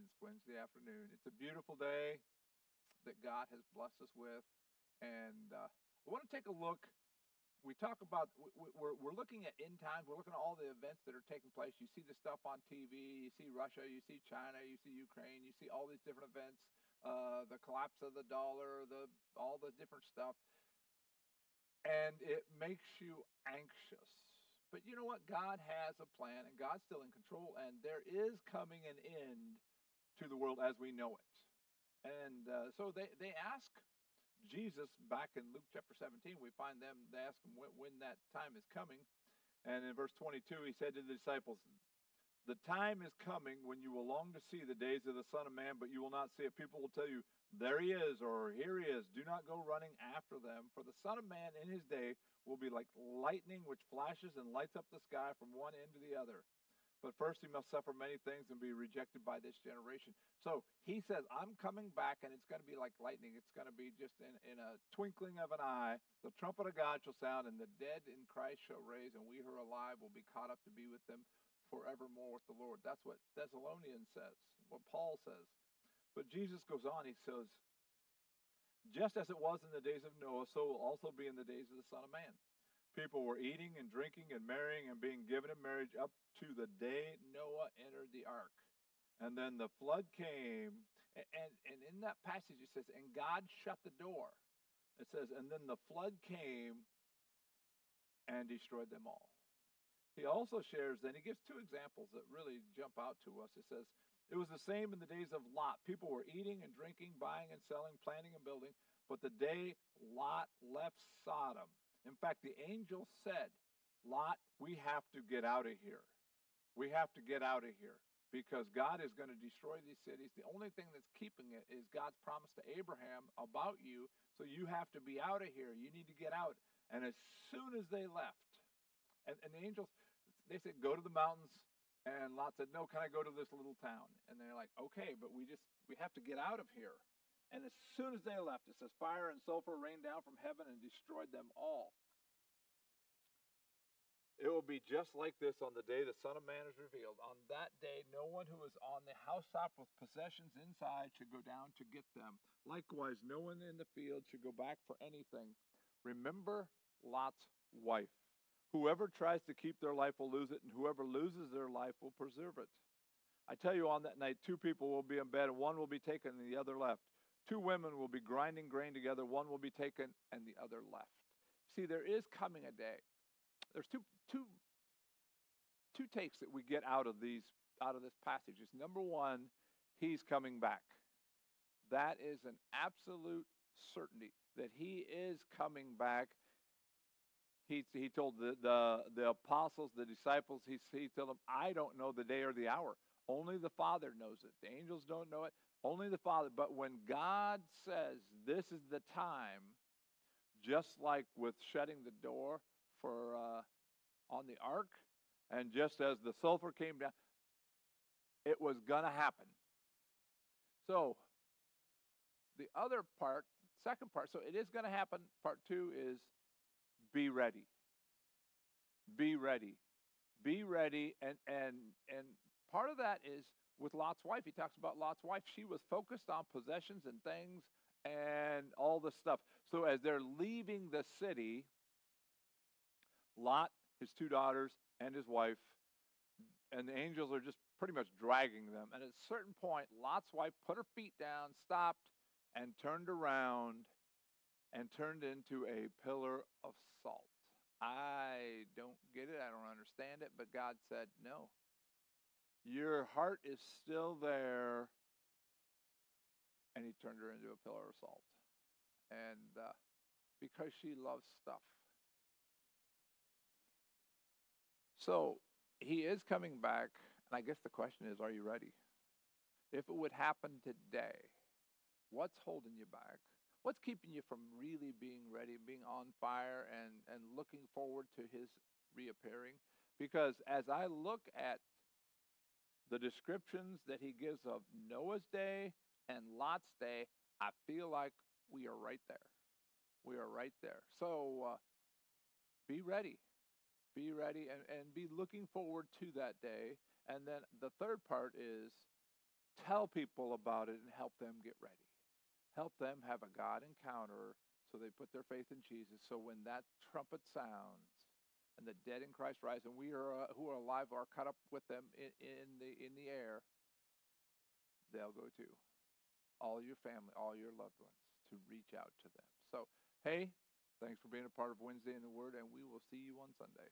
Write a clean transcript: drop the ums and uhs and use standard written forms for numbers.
It's Wednesday afternoon. It's a beautiful day that God has blessed us with. And we want to take a look. We talk about, we're looking at end times. We're looking at all the events that are taking place. You see the stuff on TV. You see Russia. You see China. You see Ukraine. You see all these different events. The collapse of the dollar, all the different stuff. And it makes you anxious. But you know what? God has a plan, and God's still in control, and there is coming an end to the world as we know it. And so they ask Jesus back in Luke chapter 17. We find they ask him when that time is coming. And in verse 22, he said to the disciples, "The time is coming when you will long to see the days of the Son of Man, but you will not see it. People will tell you, 'There he is,' or 'Here he is.' Do not go running after them, for the Son of Man in his day will be like lightning which flashes and lights up the sky from one end to the other. But first he must suffer many things and be rejected by this generation." So he says, I'm coming back, and it's going to be like lightning. It's going to be just in a twinkling of an eye. The trumpet of God shall sound, and the dead in Christ shall raise, and we who are alive will be caught up to be with them forevermore with the Lord. That's what Thessalonians says, what Paul says. But Jesus goes on. He says, just as it was in the days of Noah, so will also be in the days of the Son of Man. People were eating and drinking and marrying and being given in marriage up to the day Noah entered the ark. And then the flood came. And in that passage it says, and God shut the door. It says, and then the flood came and destroyed them all. He also shares, then he gives two examples that really jump out to us. It says, it was the same in the days of Lot. People were eating and drinking, buying and selling, planting and building. But the day Lot left Sodom, in fact, the angel said, Lot, we have to get out of here. We have to get out of here because God is going to destroy these cities. The only thing that's keeping it is God's promise to Abraham about you. So you have to be out of here. You need to get out. And as soon as they left, and the angels, they said, go to the mountains. And Lot said, no, can I go to this little town? And they're like, okay, but we have to get out of here. And as soon as they left, it says, fire and sulfur rained down from heaven and destroyed them all. It will be just like this on the day the Son of Man is revealed. On that day, no one who is on the housetop with possessions inside should go down to get them. Likewise, no one in the field should go back for anything. Remember Lot's wife. Whoever tries to keep their life will lose it, and whoever loses their life will preserve it. I tell you, on that night, two people will be in bed, and one will be taken and the other left. Two women will be grinding grain together, one will be taken and the other left. See, there is coming a day. There's two takes that we get out of this passage. It's number one, he's coming back. That is an absolute certainty that he is coming back. He told the apostles, the disciples, he told them, I don't know the day or the hour. Only the Father knows it. The angels don't know it. Only the Father. But when God says this is the time, just like with shutting the door for on the ark, and just as the sulfur came down, it was going to happen. So the other part, second part, so it is going to happen. Part two is be ready. Be ready. Be ready. And part of that is with Lot's wife. He talks about Lot's wife. She was focused on possessions and things and all this stuff. So as they're leaving the city, Lot, his two daughters, and his wife, and the angels are just pretty much dragging them. And at a certain point, Lot's wife put her feet down, stopped, and turned around and turned into a pillar of salt. I don't get it. I don't understand it. But God said, no. Your heart is still there. And he turned her into a pillar of salt. And because she loves stuff. So he is coming back. And I guess the question is, are you ready? If it would happen today, what's holding you back? What's keeping you from really being ready, being on fire, and looking forward to his reappearing? Because as I look at the descriptions that he gives of Noah's day and Lot's day, I feel like we are right there. We are right there. So be ready. Be ready and be looking forward to that day. And then the third part is Tell people about it and help them get ready. Help them have a God encounter so they put their faith in Jesus. So when that trumpet sounds and the dead in Christ rise, and we are who are alive are caught up with them in the air, they'll go too. All your family, all your loved ones, to reach out to them. So, hey, thanks for being a part of Wednesday in the Word, and we will see you on Sunday.